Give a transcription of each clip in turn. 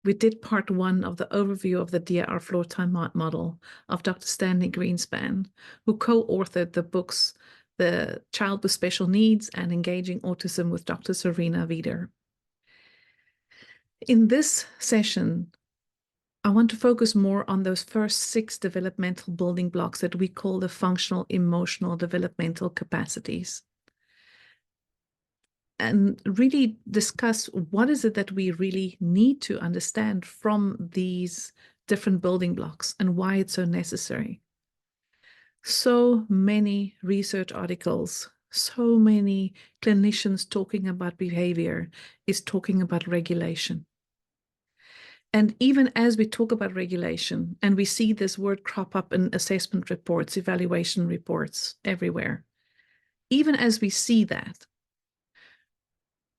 we did part 1 of the overview of the DIR Floortime Model of Dr. Stanley Greenspan, who co-authored the books The Child with Special Needs and Engaging Autism with Dr. Serena Wieder. In this session, I want to focus more on those first 6 developmental building blocks that we call the functional, emotional, developmental capacities, and really discuss what is it that we really need to understand from these different building blocks and why it's so necessary. So many research articles, so many clinicians talking about behavior is talking about regulation. And even as we talk about regulation, and we see this word crop up in assessment reports, evaluation reports everywhere, even as we see that,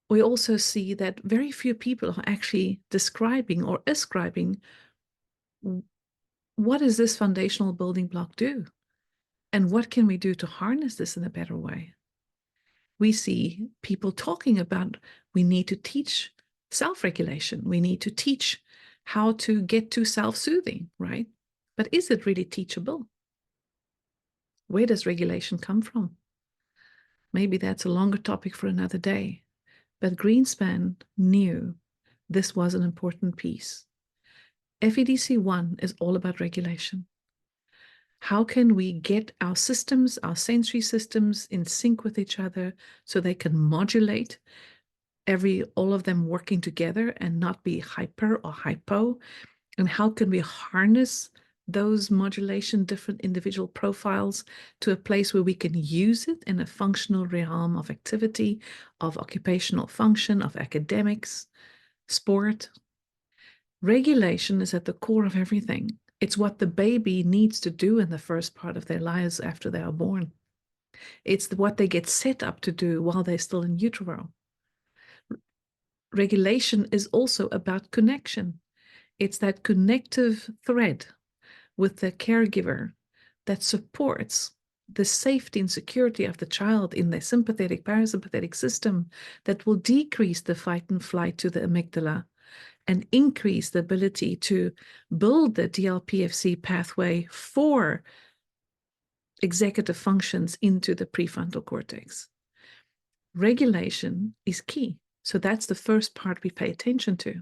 we also see that very few people are actually describing or ascribing what does this foundational building block do? And what can we do to harness this in a better way? We see people talking about we need to teach self-regulation. We need to teach how to get to self-soothing, right? But is it really teachable? Where does regulation come from? Maybe that's a longer topic for another day. But Greenspan knew this was an important piece. FEDC 1 is all about regulation. How can we get our systems, our sensory systems, in sync with each other so they can modulate, all of them working together and not be hyper or hypo? And how can we harness those modulation, different individual profiles to a place where we can use it in a functional realm of activity, of occupational function, of academics, sport? Regulation is at the core of everything. It's what the baby needs to do in the first part of their lives after they are born. It's what they get set up to do while they're still in utero. Regulation is also about connection. It's that connective thread with the caregiver that supports the safety and security of the child in their sympathetic, parasympathetic system that will decrease the fight and flight to the amygdala and increase the ability to build the DLPFC pathway for executive functions into the prefrontal cortex. Regulation is key. So that's the first part we pay attention to.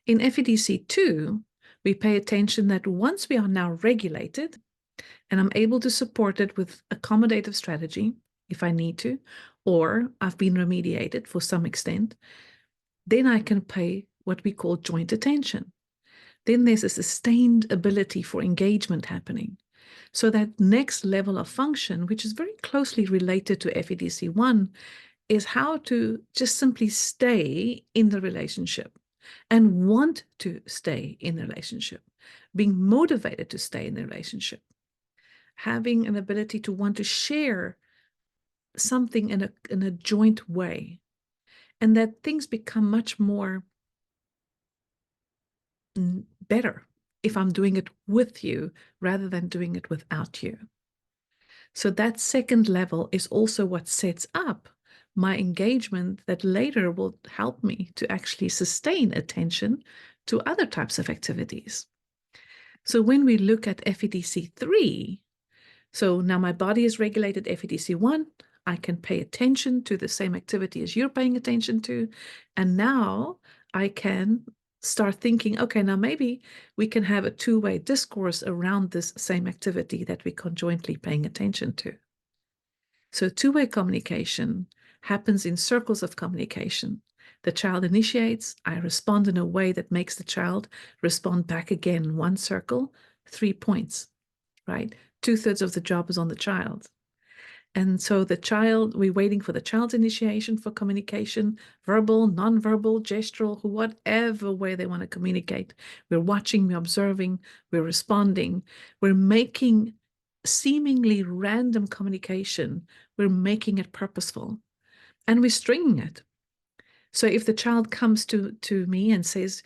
In FEDC 2, we pay attention that once we are now regulated, and I'm able to support it with accommodative strategy, if I need to, or I've been remediated for some extent, then I can pay what we call joint attention. Then there's a sustained ability for engagement happening. So that next level of function, which is very closely related to FEDC 1, is how to just simply stay in the relationship and want to stay in the relationship, being motivated to stay in the relationship, having an ability to want to share something in a joint way, and that things become much more better if I'm doing it with you rather than doing it without you. So that second level is also what sets up my engagement that later will help me to actually sustain attention to other types of activities. So when we look at FEDC 3, so now my body is regulated FEDC 1, I can pay attention to the same activity as you're paying attention to, and now I can start thinking, okay, now maybe we can have a two-way discourse around this same activity that we're conjointly paying attention to. So two-way communication happens in circles of communication. The child initiates, I respond in a way that makes the child respond back again. 1 circle, 3 points, right? 2/3 of the job is on the child. And so the child, we're waiting for the child's initiation for communication, verbal, nonverbal, gestural, whatever way they want to communicate. We're watching, we're observing, we're responding. We're making seemingly random communication. We're making it purposeful. And we're stringing it. So if the child comes to me and says,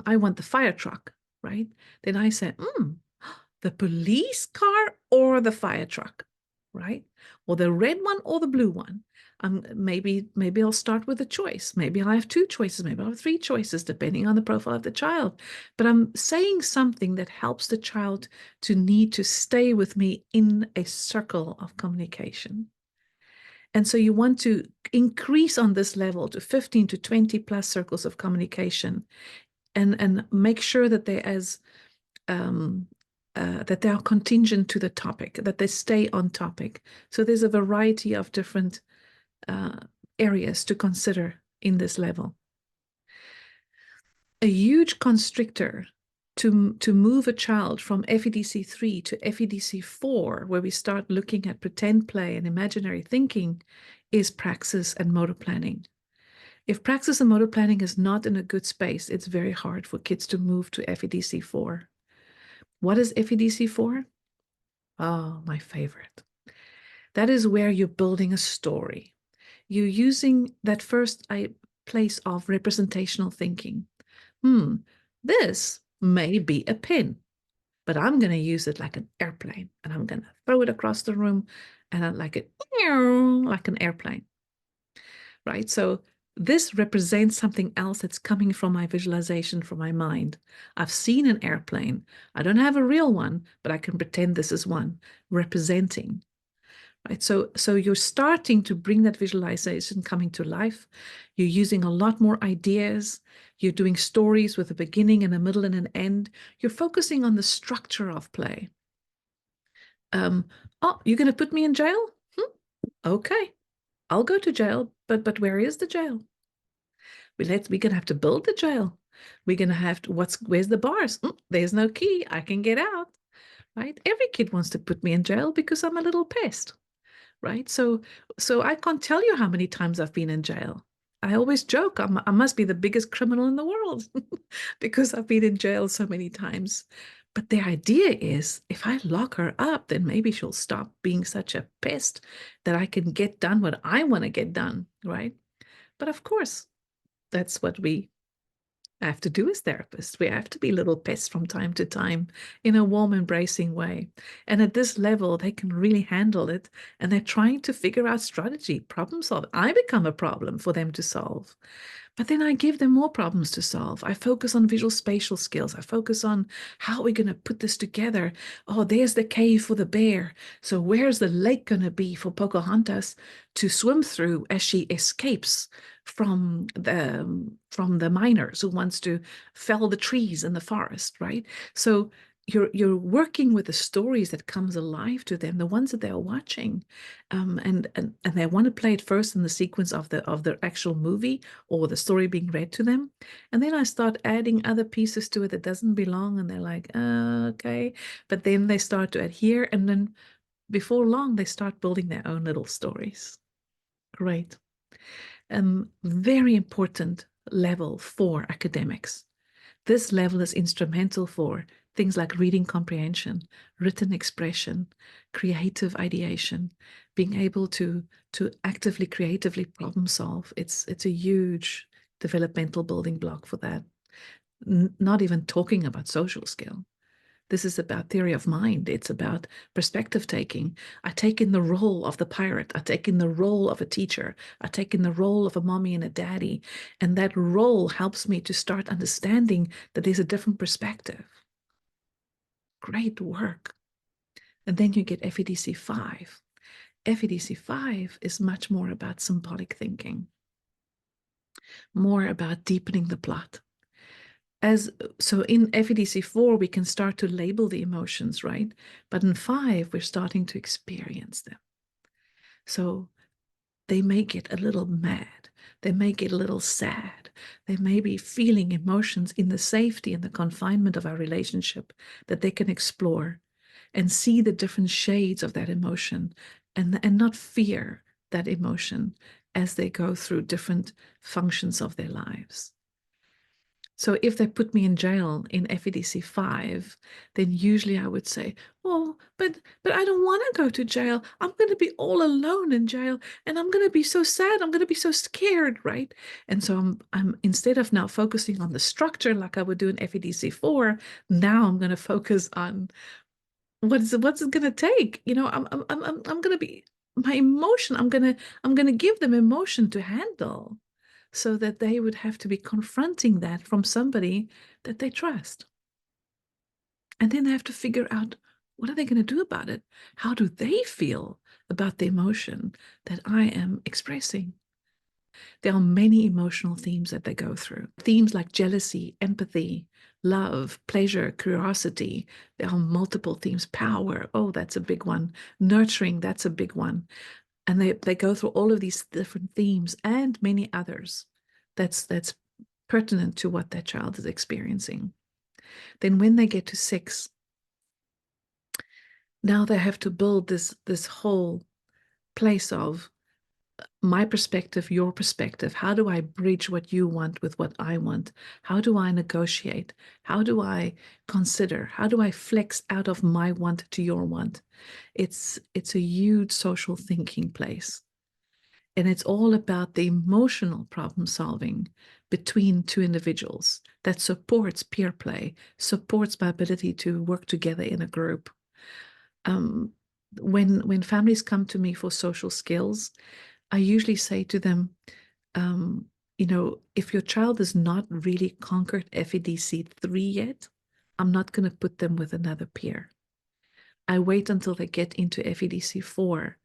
I want the fire truck, right? Then I say, the police car or the fire truck, right? Or the red one or the blue one. Maybe I'll start with a choice. Maybe I'll have 2 choices. Maybe I'll have 3 choices, depending on the profile of the child. But I'm saying something that helps the child to need to stay with me in a circle of communication. And so you want to increase on this level to 15 to 20 plus circles of communication, and make sure that they're as that they are contingent to the topic, that they stay on topic. So there's a variety of different areas to consider in this level. A huge constrictor to move a child from FEDC 3 to FEDC 4, where we start looking at pretend play and imaginary thinking, is praxis and motor planning. If praxis and motor planning is not in a good space, it's very hard for kids to move to FEDC 4. What is FEDC 4? Oh, my favorite. That is where you're building a story. You're using that first place of representational thinking. This may be a pen, but I'm going to use it like an airplane, and I'm going to throw it across the room, and I like it like an airplane, right? So this represents something else that's coming from my visualization, from my mind. I've seen an airplane. I don't have a real one, but I can pretend this is one, representing. Right? So you're starting to bring that visualization coming to life. You're using a lot more ideas. You're doing stories with a beginning and a middle and an end. You're focusing on the structure of play. Oh, you're going to put me in jail? Okay, I'll go to jail, but where is the jail? We're going to have to build the jail. We're going to have to, where's the bars? There's no key. I can get out, right? Every kid wants to put me in jail because I'm a little pest, right? So I can't tell you how many times I've been in jail. I always joke, I must be the biggest criminal in the world because I've been in jail so many times. But the idea is, if I lock her up, then maybe she'll stop being such a pest that I can get done what I want to get done, right? But of course, that's what we have to do as therapists. We have to be little pests from time to time in a warm, embracing way. And at this level, they can really handle it. And they're trying to figure out strategy, problem solve. I become a problem for them to solve. But then I give them more problems to solve. I focus on visual spatial skills. I focus on how are we going to put this together? Oh, there's the cave for the bear. So where's the lake going to be for Pocahontas to swim through as she escapes from the miners who wants to fell the trees in the forest, right? So you're working with the stories that comes alive to them, the ones that they're watching, and they want to play it first in the sequence of the actual movie or the story being read to them, and then I start adding other pieces to it that doesn't belong, and they're like, okay, but then they start to adhere, and then before long they start building their own little stories. Great. Very important level for academics. This level is instrumental for things like reading comprehension, written expression, creative ideation, being able to actively, creatively problem solve. It's a huge developmental building block for that. Not even talking about social skill. This is about theory of mind. It's about perspective taking. I take in the role of the pirate. I take in the role of a teacher. I take in the role of a mommy and a daddy. And that role helps me to start understanding that there's a different perspective. Great work. And then you get FEDC 5. FEDC 5 is much more about symbolic thinking, more about deepening the plot. So in FEDC 4, we can start to label the emotions, right? But in 5, we're starting to experience them. So they may get a little mad. They may get a little sad. They may be feeling emotions in the safety and the confinement of our relationship that they can explore and see the different shades of that emotion, and not fear that emotion as they go through different functions of their lives. So if they put me in jail in FEDC 5, then usually I would say, oh, but I don't want to go to jail. I'm going to be all alone in jail, and I'm going to be so sad. I'm going to be so scared, right? And so I'm instead of now focusing on the structure like I would do in FEDC 4, now I'm going to focus on what's it gonna take? You know, I'm gonna be my emotion. I'm gonna give them emotion to handle, so that they would have to be confronting that from somebody that they trust. And then they have to figure out, what are they going to do about it? How do they feel about the emotion that I am expressing? There are many emotional themes that they go through. Themes like jealousy, empathy, love, pleasure, curiosity. There are multiple themes. Power, oh, that's a big one. Nurturing, that's a big one. And they go through all of these different themes and many others that's pertinent to what that child is experiencing. Then when they get to 6, now they have to build this whole place of my perspective, your perspective. How do I bridge what you want with what I want? How do I negotiate? How do I consider? How do I flex out of my want to your want? It's a huge social thinking place. And it's all about the emotional problem solving between two individuals that supports peer play, supports my ability to work together in a group. Um, when families come to me for social skills, I usually say to them, if your child has not really conquered FEDC 3 yet, I'm not going to put them with another peer. I wait until they get into FEDC 4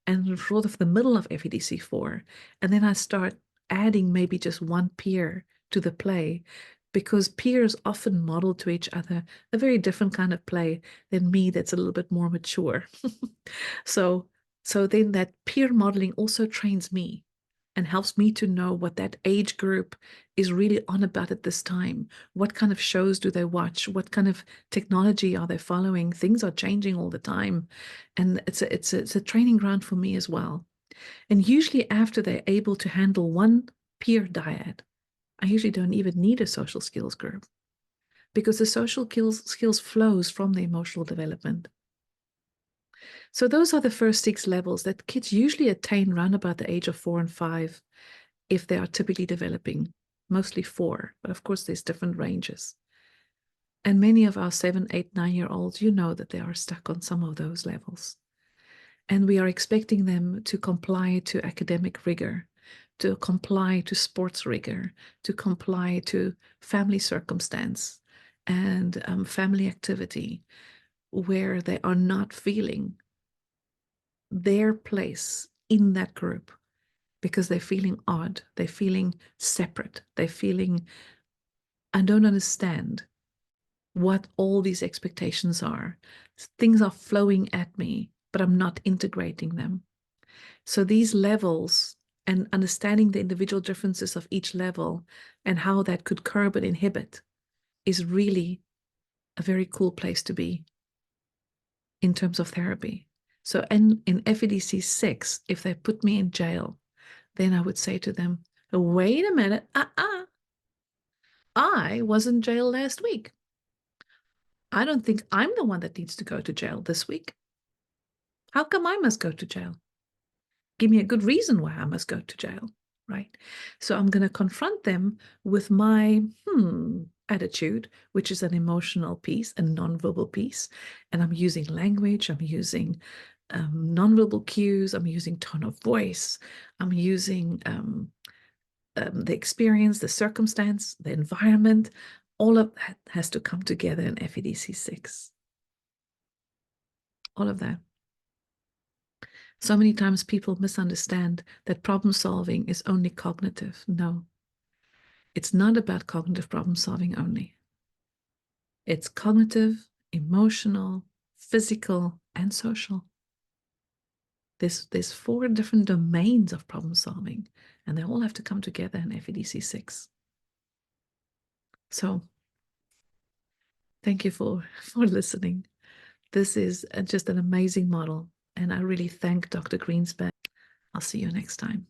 and sort of the middle of FEDC 4, and then I start adding maybe just one peer to the play, because peers often model to each other a very different kind of play than me that's a little bit more mature. So, so then that peer modeling also trains me and helps me to know what that age group is really on about at this time. What kind of shows do they watch? What kind of technology are they following? Things are changing all the time. And it's a training ground for me as well. And usually after they're able to handle one peer dyad, I usually don't even need a social skills group, because the social skills flows from the emotional development. So those are the first 6 levels that kids usually attain around about the age of 4 and 5, if they are typically developing, mostly 4, but of course there's different ranges. And many of our 7, 8, 9-year-olds, you know that they are stuck on some of those levels. And we are expecting them to comply to academic rigor, to comply to sports rigor, to comply to family circumstance and family activity, where they are not feeling their place in that group, because they're feeling odd, they're feeling separate, they're feeling, I don't understand what all these expectations are. Things are flowing at me, but I'm not integrating them. So these levels and understanding the individual differences of each level and how that could curb and inhibit is really a very cool place to be in terms of therapy. So in FEDC 6, if they put me in jail, then I would say to them, wait a minute, I was in jail last week. I don't think I'm the one that needs to go to jail this week. How come I must go to jail? Give me a good reason why I must go to jail, right? So I'm going to confront them with my attitude, which is an emotional piece, a nonverbal piece. And I'm using language, I'm using nonverbal cues, I'm using tone of voice, I'm using the experience, the circumstance, the environment. All of that has to come together in FEDC 6. All of that. So many times people misunderstand that problem solving is only cognitive. No, it's not about cognitive problem solving only. It's cognitive, emotional, physical, and social. There's 4 different domains of problem solving, and they all have to come together in FEDC 6. So thank you for listening. This is just an amazing model, and I really thank Dr. Greenspan. I'll see you next time.